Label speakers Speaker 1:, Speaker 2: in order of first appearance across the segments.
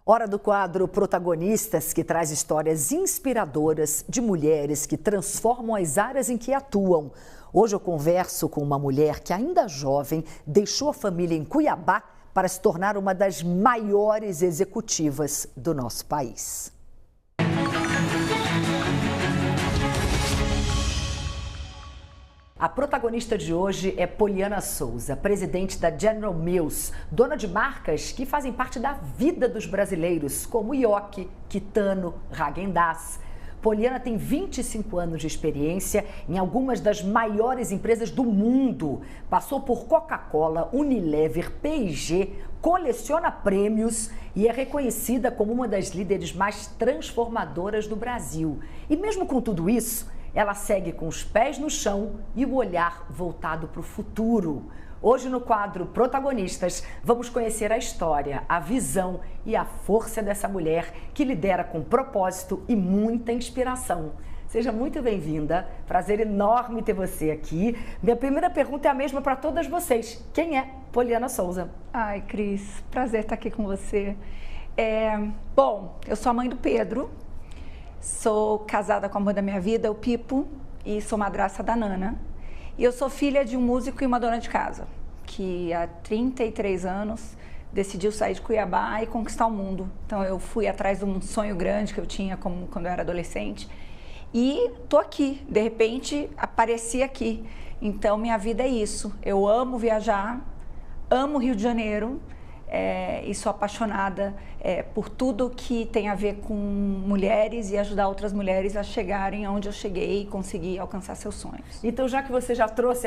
Speaker 1: Hora do quadro Protagonistas, que traz histórias inspiradoras de mulheres que transformam as áreas em que atuam. Hoje eu converso com uma mulher que, ainda jovem, deixou a família em Cuiabá para se tornar uma das maiores executivas do nosso país. A protagonista de hoje é Poliana Souza, presidente da General Mills, dona de marcas que fazem parte da vida dos brasileiros, como Yoki, Kitano, Häagen-Dazs. Poliana tem 25 anos de experiência em algumas das maiores empresas do mundo. Passou por Coca-Cola, Unilever, P&G, coleciona prêmios e é reconhecida como uma das líderes mais transformadoras do Brasil. E mesmo com tudo isso, ela segue com os pés no chão e o olhar voltado para o futuro. Hoje, no quadro Protagonistas, vamos conhecer a história, a visão e a força dessa mulher que lidera com propósito e muita inspiração. Seja muito bem-vinda, prazer enorme ter você aqui. Minha primeira pergunta é a mesma para todas vocês. Quem é Poliana Souza?
Speaker 2: Ai, Cris, prazer estar aqui com você. Bom, eu sou a mãe do Pedro. Sou casada com o amor da minha vida, o Pipo, e sou madrasta da Nana. E eu sou filha de um músico e uma dona de casa, que há 33 anos decidiu sair de Cuiabá e conquistar o mundo. Então eu fui atrás de um sonho grande que eu tinha quando eu era adolescente. E tô aqui, de repente apareci aqui. Então minha vida é isso. Eu amo viajar, amo Rio de Janeiro. E sou apaixonada por tudo que tem a ver com mulheres e ajudar outras mulheres a chegarem onde eu cheguei e conseguir alcançar seus sonhos.
Speaker 1: Então, já que você já trouxe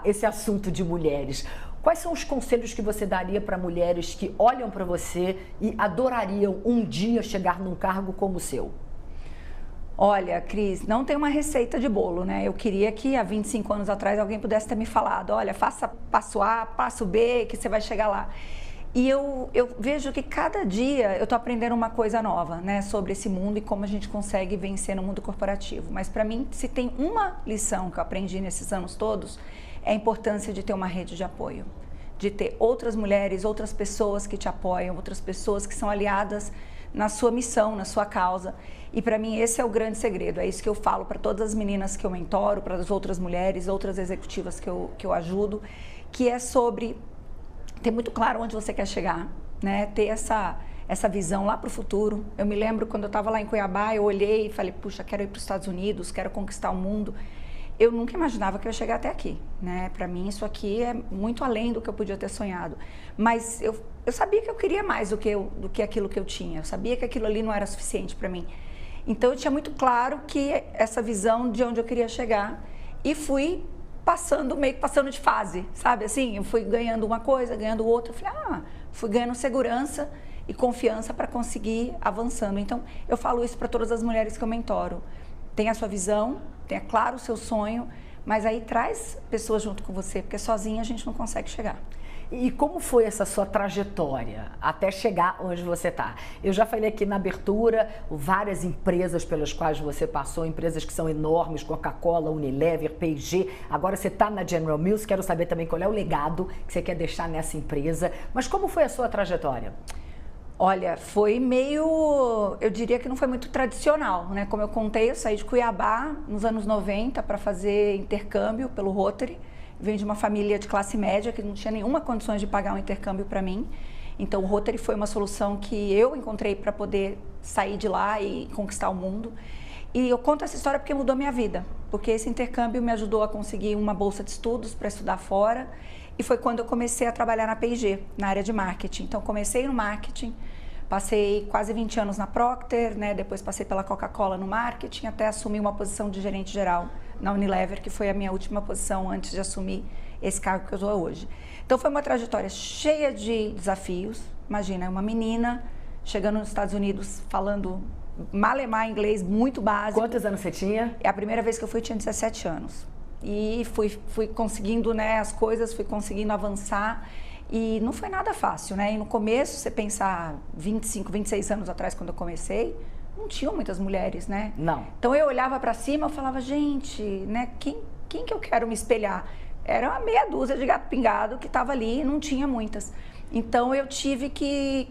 Speaker 1: esse assunto de mulheres, quais são os conselhos que você daria para mulheres que olham para você e adorariam um dia chegar num cargo como o seu?
Speaker 2: Olha, Cris, não tem uma receita de bolo, né? Eu queria que há 25 anos atrás alguém pudesse ter me falado, olha, faça passo A, passo B, que você vai chegar lá. E eu vejo que cada dia eu estou aprendendo uma coisa nova, né, sobre esse mundo e como a gente consegue vencer no mundo corporativo. Mas para mim, se tem uma lição que eu aprendi nesses anos todos, é a importância de ter uma rede de apoio. De ter outras mulheres, outras pessoas que te apoiam, outras pessoas que são aliadas na sua missão, na sua causa. E para mim esse é o grande segredo, é isso que eu falo para todas as meninas que eu mentoro, para as outras mulheres, outras executivas que eu ajudo, que é sobre ter muito claro onde você quer chegar, né? Ter essa visão lá para o futuro. Eu me lembro quando eu estava lá em Cuiabá, eu olhei e falei, puxa, quero ir para os Estados Unidos, quero conquistar o mundo. Eu nunca imaginava que eu ia chegar até aqui, né? Para mim isso aqui é muito além do que eu podia ter sonhado. Mas eu sabia que eu queria mais do que aquilo que eu tinha. Eu sabia que aquilo ali não era suficiente para mim. Então eu tinha muito claro que essa visão de onde eu queria chegar e fui meio que passando de fase, sabe? Assim, eu fui ganhando uma coisa, ganhando outra. Eu falei, fui ganhando segurança e confiança para conseguir avançando. Então, eu falo isso para todas as mulheres que eu mentoro. Tenha a sua visão, tenha claro o seu sonho, mas aí traz pessoas junto com você, porque sozinha a gente não consegue chegar.
Speaker 1: E como foi essa sua trajetória até chegar onde você está? Eu já falei aqui na abertura, várias empresas pelas quais você passou, empresas que são enormes, Coca-Cola, Unilever, P&G. Agora você está na General Mills, quero saber também qual é o legado que você quer deixar nessa empresa. Mas como foi a sua trajetória?
Speaker 2: Olha, foi meio, eu diria que não foi muito tradicional, né? Como eu contei, eu saí de Cuiabá nos anos 90 para fazer intercâmbio pelo Rotary. Venho de uma família de classe média que não tinha nenhuma condições de pagar um intercâmbio para mim. Então o Rotary foi uma solução que eu encontrei para poder sair de lá e conquistar o mundo. E eu conto essa história porque mudou minha vida. Porque esse intercâmbio me ajudou a conseguir uma bolsa de estudos para estudar fora. E foi quando eu comecei a trabalhar na P&G, na área de marketing. Então comecei no marketing, passei quase 20 anos na Procter, né? Depois passei pela Coca-Cola no marketing, até assumir uma posição de gerente geral na Unilever, que foi a minha última posição antes de assumir esse cargo que eu estou hoje. Então foi uma trajetória cheia de desafios. Imagina, uma menina chegando nos Estados Unidos falando malemar inglês muito básico.
Speaker 1: Quantos anos você tinha?
Speaker 2: A primeira vez que eu fui, eu tinha 17 anos. E fui conseguindo, né, as coisas, fui conseguindo avançar. E não foi nada fácil, né? E no começo, você pensar 25, 26 anos atrás, quando eu comecei, não tinham muitas mulheres, né?
Speaker 1: Não.
Speaker 2: Então eu olhava para cima e falava, gente, né, quem que eu quero me espelhar? Era uma meia dúzia de gato pingado que estava ali e não tinha muitas. Então eu tive que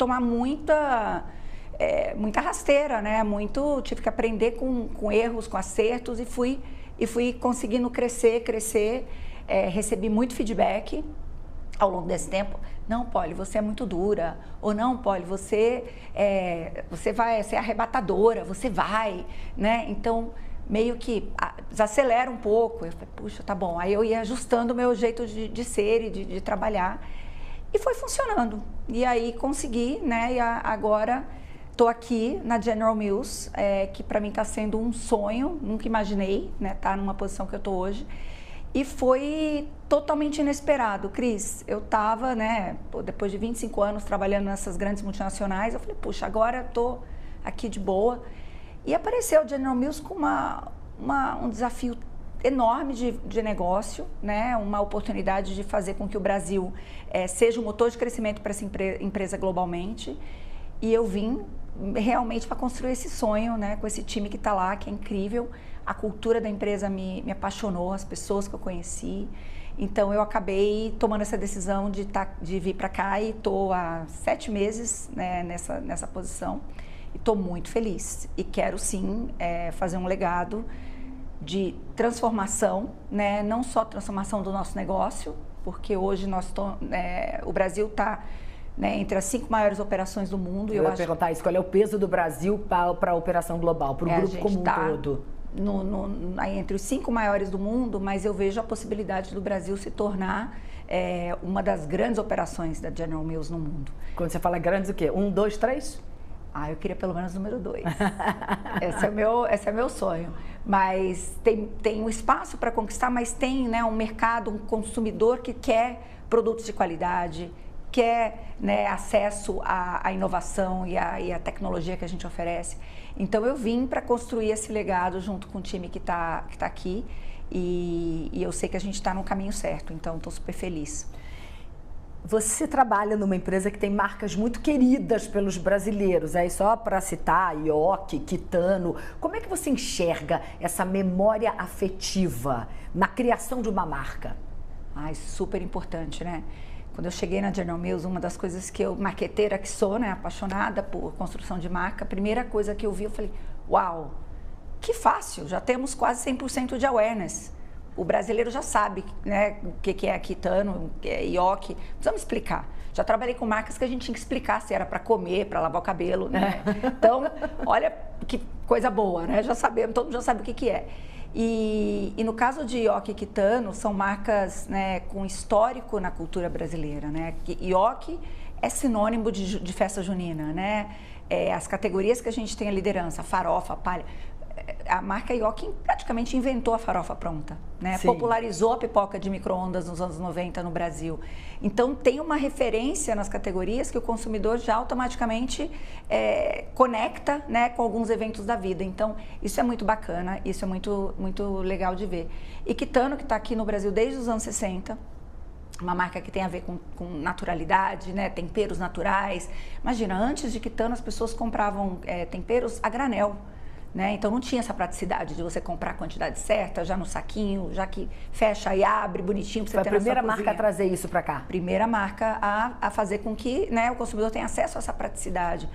Speaker 2: tomar muita rasteira, né? Tive que aprender com erros, com acertos e fui conseguindo crescer. Recebi muito feedback ao longo desse tempo. Não, Polly, você é muito dura. Ou não, Polly, você vai ser arrebatadora, você vai, né? Então, meio que desacelera um pouco. Eu falei, puxa, tá bom. Aí eu ia ajustando o meu jeito de ser e de trabalhar. E foi funcionando. E aí consegui, né? E agora estou aqui na General Mills, que para mim está sendo um sonho. Nunca imaginei, né? Estar numa posição que eu estou hoje. E foi totalmente inesperado, Cris. Eu estava, né, depois de 25 anos trabalhando nessas grandes multinacionais, eu falei, puxa, agora estou aqui de boa. E apareceu a General Mills com um desafio enorme de negócio, né, uma oportunidade de fazer com que o Brasil seja um motor de crescimento para essa empresa globalmente. E eu vim realmente para construir esse sonho, né, com esse time que está lá, que é incrível. A cultura da empresa me apaixonou, as pessoas que eu conheci. Então, eu acabei tomando essa decisão de vir para cá e estou há 7 meses, né, nessa posição. E estou muito feliz. E quero, sim, fazer um legado de transformação, né, não só transformação do nosso negócio, porque hoje o Brasil está, né, entre as 5 maiores operações do mundo.
Speaker 1: Eu ia perguntar isso, qual é o peso do Brasil para a operação global, para o grupo como um todo?
Speaker 2: Entre os 5 maiores do mundo, mas eu vejo a possibilidade do Brasil se tornar uma das grandes operações da General Mills no mundo.
Speaker 1: Quando você fala grandes, o quê? 1, 2, 3?
Speaker 2: Eu queria pelo menos número 2. Esse é meu sonho. Mas tem um espaço para conquistar, mas tem, né, um mercado, um consumidor que quer produtos de qualidade, quer, né, acesso à inovação e à tecnologia que a gente oferece. Então, eu vim para construir esse legado junto com o time que tá aqui e eu sei que a gente está no caminho certo, então estou super feliz.
Speaker 1: Você trabalha numa empresa que tem marcas muito queridas pelos brasileiros, aí só para citar, Yoki, Kitano. Como é que você enxerga essa memória afetiva na criação de uma marca?
Speaker 2: Super importante, né? Quando eu cheguei na General Mills, uma das coisas que eu, marqueteira que sou, né, apaixonada por construção de marca, a primeira coisa que eu vi, eu falei, uau, que fácil, já temos quase 100% de awareness. O brasileiro já sabe, né, o que é Kitano, o que é Yoki, precisamos explicar. Já trabalhei com marcas que a gente tinha que explicar se era para comer, para lavar o cabelo, né? Então, olha que coisa boa, né? Já sabemos, todo mundo já sabe o que é. E no caso de Yoki e Kitano, são marcas, né, com histórico na cultura brasileira, né? Yoki é sinônimo de festa junina, né? As categorias que a gente tem a liderança, farofa, palha. A marca Yoki praticamente inventou a farofa pronta, né? Popularizou a pipoca de micro-ondas nos anos 90 no Brasil. Então, tem uma referência nas categorias que o consumidor já automaticamente conecta, né, com alguns eventos da vida. Então, isso é muito bacana, isso é muito, muito legal de ver. E Kitano, que está aqui no Brasil desde os anos 60, uma marca que tem a ver com naturalidade, né? Temperos naturais. Imagina, antes de Kitano, as pessoas compravam temperos a granel. Né? Então não tinha essa praticidade de você comprar a quantidade certa, já no saquinho, já que fecha e abre bonitinho para você ter na sua cozinha.
Speaker 1: Foi a primeira marca a trazer isso para cá?
Speaker 2: Primeira marca a fazer com que, né, o consumidor tenha acesso a essa praticidade.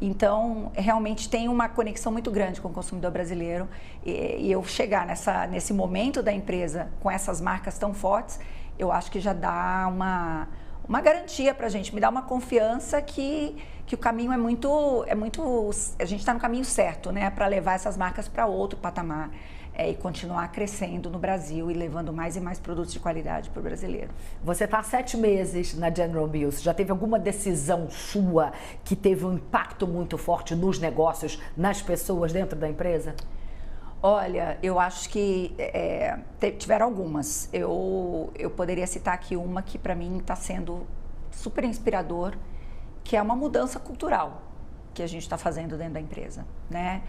Speaker 2: Então, realmente tem uma conexão muito grande com o consumidor brasileiro e eu chegar nesse momento da empresa com essas marcas tão fortes, eu acho que já dá uma garantia para a gente, me dá uma confiança que o caminho é muito, a gente está no caminho certo, né, para levar essas marcas para outro patamar e continuar crescendo no Brasil e levando mais e mais produtos de qualidade para o brasileiro.
Speaker 1: Você está há 7 meses na General Mills, já teve alguma decisão sua que teve um impacto muito forte nos negócios, nas pessoas dentro da empresa?
Speaker 2: Olha, eu acho que tiveram algumas. Eu poderia citar aqui uma que para mim está sendo super inspirador, que é uma mudança cultural que a gente está fazendo dentro da empresa, né?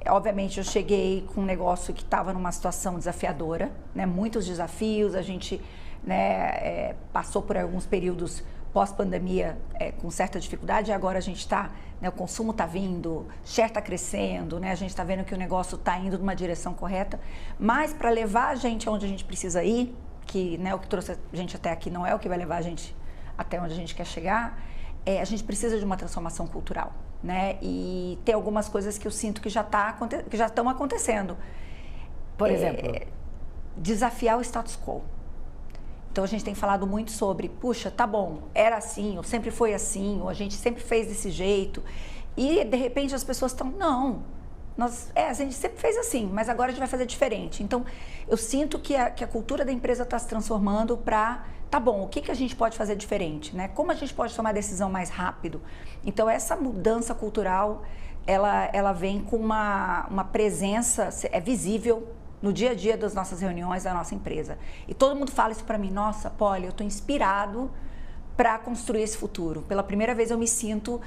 Speaker 2: Obviamente eu cheguei com um negócio que estava numa situação desafiadora, né? Muitos desafios, a gente, né, passou por alguns períodos pós-pandemia com certa dificuldade, e agora a gente está, né, o consumo está vindo, share está crescendo, né, a gente está vendo que o negócio está indo numa direção correta, mas para levar a gente aonde a gente precisa ir, que, né, o que trouxe a gente até aqui não é o que vai levar a gente até onde a gente quer chegar, a gente precisa de uma transformação cultural, né? E tem algumas coisas que eu sinto que já estão acontecendo.
Speaker 1: Por exemplo?
Speaker 2: Desafiar o status quo. Então a gente tem falado muito sobre, puxa, tá bom, era assim, ou sempre foi assim, ou a gente sempre fez desse jeito. E de repente as pessoas estão, não, a gente sempre fez assim, mas agora a gente vai fazer diferente. Então eu sinto que a cultura da empresa está se transformando para, tá bom, o que a gente pode fazer diferente, né? Como a gente pode tomar decisão mais rápido? Então essa mudança cultural, ela vem com uma presença, é visível no dia a dia das nossas reuniões da nossa empresa. E todo mundo fala isso para mim, nossa, Polly, eu estou inspirado para construir esse futuro. Pela primeira vez eu me sinto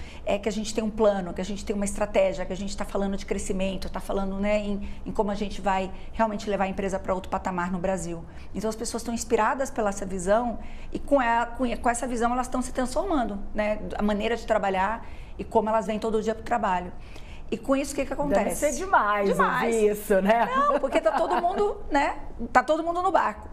Speaker 2: que a gente tem um plano, que a gente tem uma estratégia, que a gente está falando de crescimento, está falando, né, em como a gente vai realmente levar a empresa para outro patamar no Brasil. Então as pessoas estão inspiradas pela essa visão e com essa visão elas estão se transformando, né, a maneira de trabalhar e como elas vêm todo dia para o trabalho. E com isso, o que acontece?
Speaker 1: Deve ser demais ouvir isso, né?
Speaker 2: Não, porque tá todo mundo, né? Tá todo mundo no barco.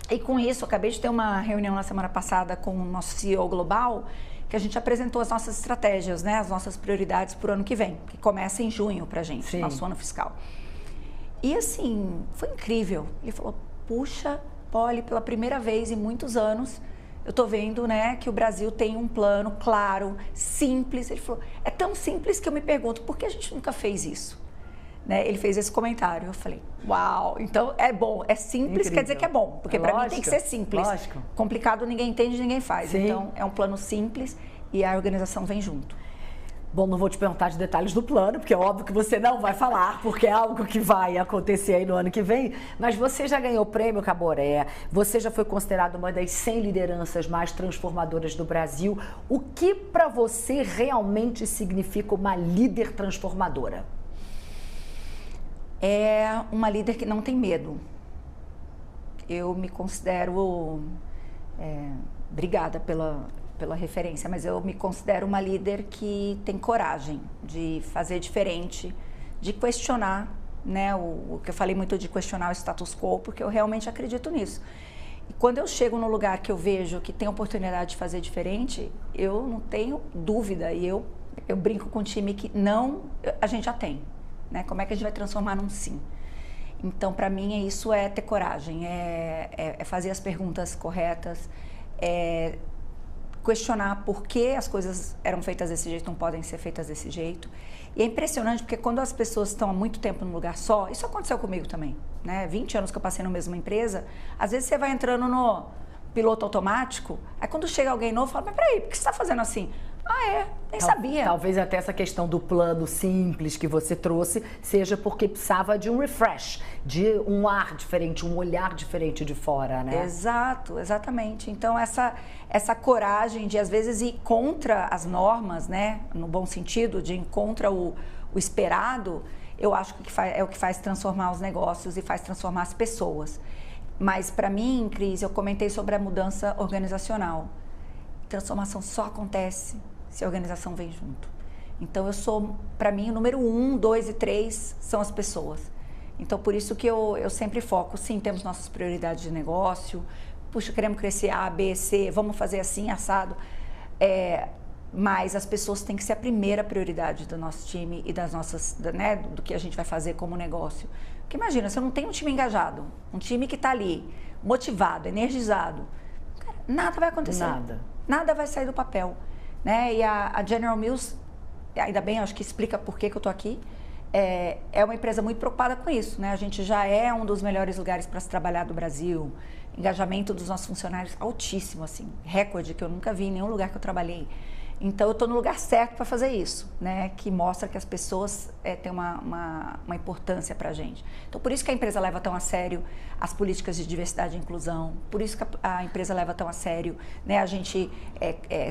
Speaker 2: E com isso, eu acabei de ter uma reunião na semana passada com o nosso CEO global, que a gente apresentou as nossas estratégias, né? As nossas prioridades para o ano que vem, que começa em junho pra gente,
Speaker 1: Sim.
Speaker 2: Nosso ano fiscal. E assim, foi incrível. Ele falou, puxa, Polly, pela primeira vez em muitos anos, eu tô vendo, né, que o Brasil tem um plano claro, simples. Ele falou, é tão simples que eu me pergunto, por que a gente nunca fez isso? Né? Ele fez esse comentário. Eu falei, uau, então é bom, é simples, incrível. Quer dizer que é bom, porque para mim tem que ser simples.
Speaker 1: Lógico.
Speaker 2: Complicado ninguém entende, ninguém faz.
Speaker 1: Sim.
Speaker 2: Então é um plano simples e a organização vem junto.
Speaker 1: Bom, não vou te perguntar de detalhes do plano, porque é óbvio que você não vai falar, porque é algo que vai acontecer aí no ano que vem, mas você já ganhou o Prêmio Caboré, você já foi considerada uma das 100 lideranças mais transformadoras do Brasil. O que para você realmente significa uma líder transformadora?
Speaker 2: É uma líder que não tem medo. Eu me considero... obrigada pela referência, mas eu me considero uma líder que tem coragem de fazer diferente, de questionar, né, o que eu falei muito de questionar o status quo, porque eu realmente acredito nisso. E quando eu chego no lugar que eu vejo que tem oportunidade de fazer diferente, eu não tenho dúvida, e eu brinco com o time que não, a gente já tem, né? Como é que a gente vai transformar num sim? Então, para mim, isso é ter coragem, é fazer as perguntas corretas, questionar por que as coisas eram feitas desse jeito, não podem ser feitas desse jeito. E é impressionante porque quando as pessoas estão há muito tempo num lugar só, isso aconteceu comigo também, né? 20 anos que eu passei na mesma empresa, às vezes você vai entrando no piloto automático, aí quando chega alguém novo, fala, mas peraí, por que você está fazendo assim? Ah, nem sabia.
Speaker 1: Talvez até essa questão do plano simples que você trouxe seja porque precisava de um refresh, de um ar diferente, um olhar diferente de fora, né?
Speaker 2: Exato, exatamente. Então, essa coragem de, às vezes, ir contra as normas, né? No bom sentido, de ir contra o esperado, eu acho que é o que faz transformar os negócios e faz transformar as pessoas. Mas, para mim, Cris, eu comentei sobre a mudança organizacional. Transformação só acontece se a organização vem junto. Então, para mim, o número 1, 2 e 3 são as pessoas. Então, por isso que eu sempre foco, sim, temos nossas prioridades de negócio, puxa, queremos crescer A, B, C, vamos fazer assim, assado. Mas as pessoas têm que ser a primeira prioridade do nosso time e das nossas, né, do que a gente vai fazer como negócio. Porque imagina, se eu não tenho um time engajado, um time que está ali, motivado, energizado, cara, nada vai acontecer. Nada vai sair do papel. Né? E a General Mills, ainda bem, acho que explica por que eu estou aqui, é uma empresa muito preocupada com isso. Né? A gente já é um dos melhores lugares para se trabalhar do Brasil, engajamento dos nossos funcionários altíssimo, assim, recorde que eu nunca vi em nenhum lugar que eu trabalhei. Então, eu estou no lugar certo para fazer isso, né? Que mostra que as pessoas têm uma importância para a gente. Então, por isso que a empresa leva tão a sério as políticas de diversidade e inclusão, por isso que a empresa leva tão a sério, né? A gente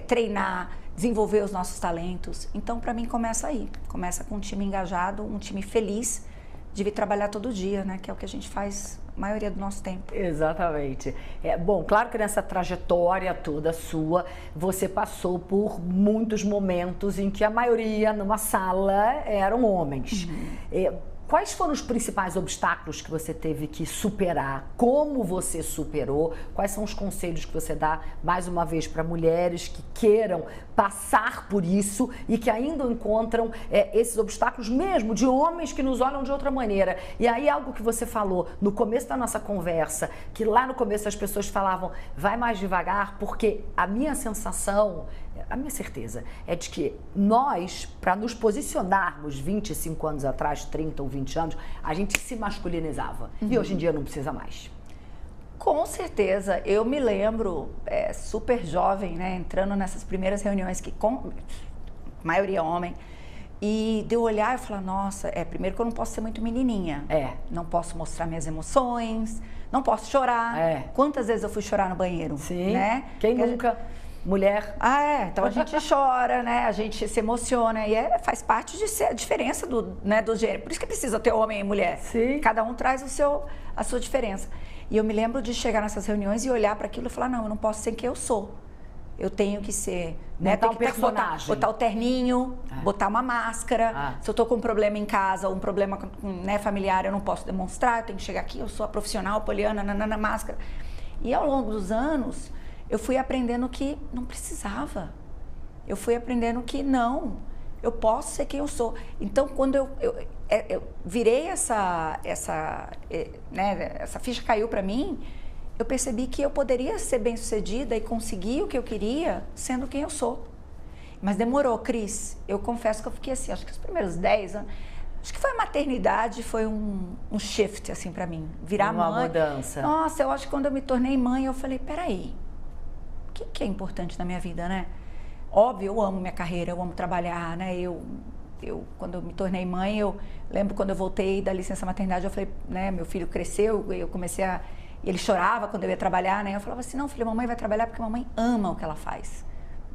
Speaker 2: treinar, desenvolver os nossos talentos. Então, para mim, começa aí. Começa com um time engajado, um time feliz de vir trabalhar todo dia, né? Que é o que a gente faz a maioria do nosso tempo.
Speaker 1: Exatamente. Bom, claro que nessa trajetória toda sua, você passou por muitos momentos em que a maioria numa sala eram homens. Quais foram os principais obstáculos que você teve que superar? Como você superou? Quais são os conselhos que você dá, mais uma vez, para mulheres que queiram passar por isso e que ainda encontram esses obstáculos mesmo de homens que nos olham de outra maneira? E aí algo que você falou no começo da nossa conversa, que lá no começo as pessoas falavam, vai mais devagar, porque a minha sensação, a minha certeza é de que nós, para nos posicionarmos 25 anos atrás, 30 ou 20 anos, a gente se masculinizava. E hoje em dia não precisa mais.
Speaker 2: Com certeza. Eu me lembro, super jovem, né, entrando nessas primeiras reuniões, que com maioria homem, e de eu olhar e falar, nossa, primeiro que eu não posso ser muito menininha. Não posso mostrar minhas emoções, não posso chorar. Quantas vezes eu fui chorar no banheiro?
Speaker 1: Sim,
Speaker 2: né?
Speaker 1: Quem nunca... Mulher.
Speaker 2: Então a gente chora, né? A gente se emociona e faz parte de ser a diferença do gênero. Por isso que precisa ter homem e mulher.
Speaker 1: Sim.
Speaker 2: Cada um traz a sua diferença. E eu me lembro de chegar nessas reuniões e olhar para aquilo e falar, não, eu não posso ser quem eu sou. Eu tenho que ser, né?
Speaker 1: Botar um personagem.
Speaker 2: Botar o terninho, botar uma máscara. Se eu tô com um problema em casa ou um problema familiar, eu não posso demonstrar, eu tenho que chegar aqui, eu sou a profissional, poliana, nanana, máscara. E ao longo dos anos, eu fui aprendendo que não precisava. Eu fui aprendendo que não, eu posso ser quem eu sou. Então, quando eu virei essa ficha caiu para mim, eu percebi que eu poderia ser bem-sucedida e conseguir o que eu queria sendo quem eu sou. Mas demorou, Cris. Eu confesso que eu fiquei assim, acho que os primeiros 10 anos... Acho que foi a maternidade, foi um shift, assim, para mim. Virar mãe.
Speaker 1: Uma mudança.
Speaker 2: Nossa, eu acho que quando eu me tornei mãe, eu falei, peraí, o que é importante na minha vida, né? Óbvio, eu amo minha carreira, eu amo trabalhar, né? Quando eu me tornei mãe, eu lembro quando eu voltei da licença maternidade, eu falei, né? Meu filho cresceu, eu comecei a... Ele chorava quando eu ia trabalhar, né? Eu falava assim, não, filho, mamãe vai trabalhar porque mamãe ama o que ela faz.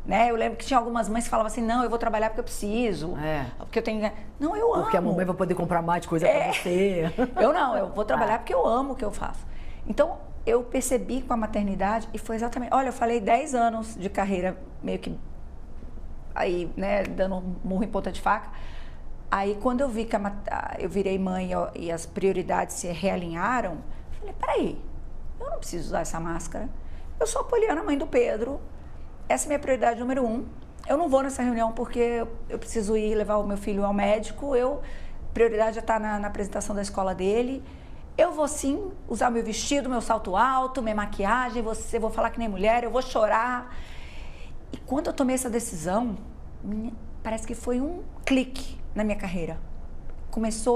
Speaker 2: Né? Eu lembro que tinha algumas mães que falavam assim, não, eu vou trabalhar porque eu preciso, porque eu tenho... Não, eu amo.
Speaker 1: Porque a mamãe vai poder comprar mais coisa pra você.
Speaker 2: Eu vou trabalhar porque eu amo o que eu faço. Então, eu percebi com a maternidade e foi exatamente... Olha, eu falei 10 anos de carreira, meio que aí, né, dando um murro em ponta de faca. Aí, quando eu vi que eu virei mãe e as prioridades se realinharam, eu falei, peraí, eu não preciso usar essa máscara. Eu sou a Poliana, mãe do Pedro. Essa é a minha prioridade número 1. Eu não vou nessa reunião porque eu preciso ir levar o meu filho ao médico. Prioridade é estar na apresentação da escola dele. Eu vou sim usar meu vestido, meu salto alto, minha maquiagem, vou falar que nem mulher, eu vou chorar. E quando eu tomei essa decisão, parece que foi um clique na minha carreira.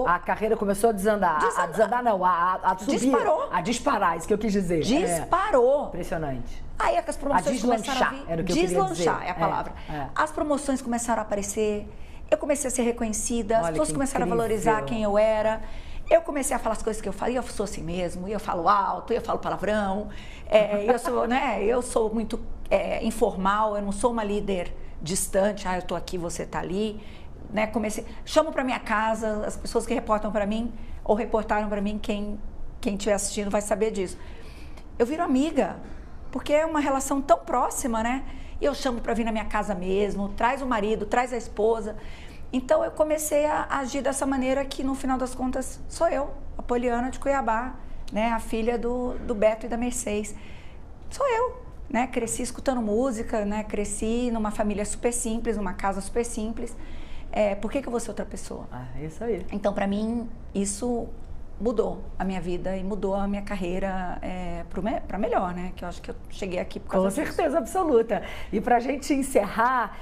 Speaker 1: A carreira começou a desandar. A desandar não, a subir.
Speaker 2: Disparou.
Speaker 1: A disparar, isso que eu quis dizer.
Speaker 2: Disparou.
Speaker 1: Impressionante.
Speaker 2: Aí as promoções começaram a vir.
Speaker 1: Era o que eu queria dizer.
Speaker 2: Deslanchar é a palavra. As promoções começaram a aparecer, eu comecei a ser reconhecida, as pessoas começaram a valorizar quem eu era. Eu comecei a falar as coisas que eu falei, eu sou assim mesmo, eu falo alto, eu falo palavrão, eu sou muito informal, eu não sou uma líder distante, eu tô aqui, você tá ali, né? Chamo para minha casa, as pessoas que reportam para mim, ou reportaram para mim, quem estiver assistindo vai saber disso. Eu viro amiga, porque é uma relação tão próxima, né? E eu chamo para vir na minha casa mesmo, traz o marido, traz a esposa. Então, eu comecei a agir dessa maneira que, no final das contas, sou eu, a Poliana de Cuiabá, né? A filha do Beto e da Mercedes. Sou eu, né? Cresci escutando música, né? Cresci numa família super simples, numa casa super simples. Por que eu vou ser outra pessoa?
Speaker 1: É isso aí.
Speaker 2: Então, para mim, isso mudou a minha vida e mudou a minha carreira para melhor, né? Que eu acho que eu cheguei aqui por causa disso.
Speaker 1: Com certeza absoluta. E para a gente encerrar,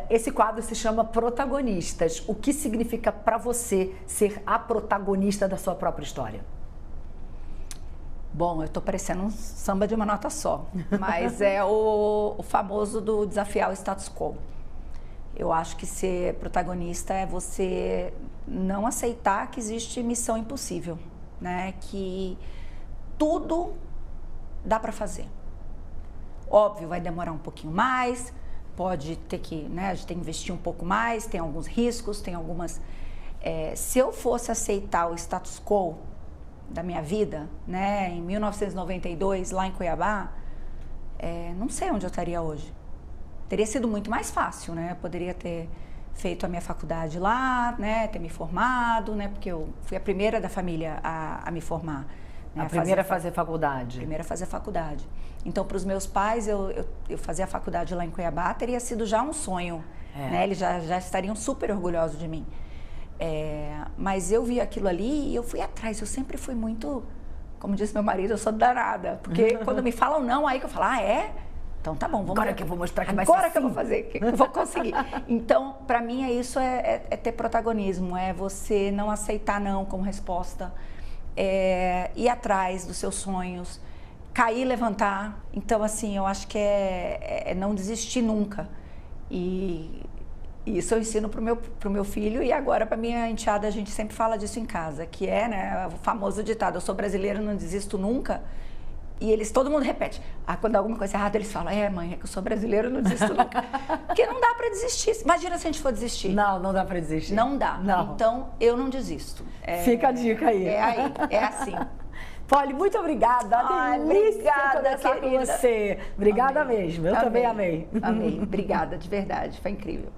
Speaker 1: esse quadro se chama Protagonistas. O que significa para você ser a protagonista da sua própria história?
Speaker 2: Bom, eu estou parecendo um samba de uma nota só, mas é o famoso do desafiar o status quo. Eu acho que ser protagonista é você não aceitar que existe missão impossível, né? Que tudo dá para fazer. Óbvio, vai demorar um pouquinho mais, pode ter que, né? A gente tem que investir um pouco mais, tem alguns riscos, tem algumas... se eu fosse aceitar o status quo da minha vida, né? Em 1992, lá em Cuiabá, não sei onde eu estaria hoje. Teria sido muito mais fácil, né? Eu poderia ter feito a minha faculdade lá, né, ter me formado, né, porque eu fui a primeira da família a me formar. Né,
Speaker 1: a primeira a fazer faculdade.
Speaker 2: Primeira a fazer faculdade. Então, para os meus pais, eu fazer a faculdade lá em Cuiabá teria sido já um sonho. Né? Eles já estariam super orgulhosos de mim. Mas eu vi aquilo ali e eu fui atrás. Eu sempre fui muito, como disse meu marido, eu sou danada. Porque quando me falam não, aí que eu falo, então tá bom, vamos
Speaker 1: agora
Speaker 2: ver.
Speaker 1: Que eu vou mostrar que vai ser assim.
Speaker 2: Agora que eu vou fazer, que eu vou conseguir. Então, para mim, isso é ter protagonismo, é você não aceitar não como resposta, ir atrás dos seus sonhos, cair, levantar. Então, assim, eu acho que é não desistir nunca. E isso eu ensino pro meu filho e agora para minha enteada, a gente sempre fala disso em casa, que né, o famoso ditado, eu sou brasileira, não desisto nunca. E todo mundo repete. Quando alguma coisa errada, eles falam, mãe, é que eu sou brasileiro, não desisto nunca. Porque não dá para desistir. Imagina se a gente for desistir.
Speaker 1: Não dá para desistir.
Speaker 2: Não dá. Não. Então, eu não desisto.
Speaker 1: Fica a dica aí.
Speaker 2: É assim.
Speaker 1: Polly, muito obrigada.
Speaker 2: Obrigada,
Speaker 1: querida. Com você. Obrigada mesmo. Eu também amei.
Speaker 2: Amei. Obrigada, de verdade. Foi incrível.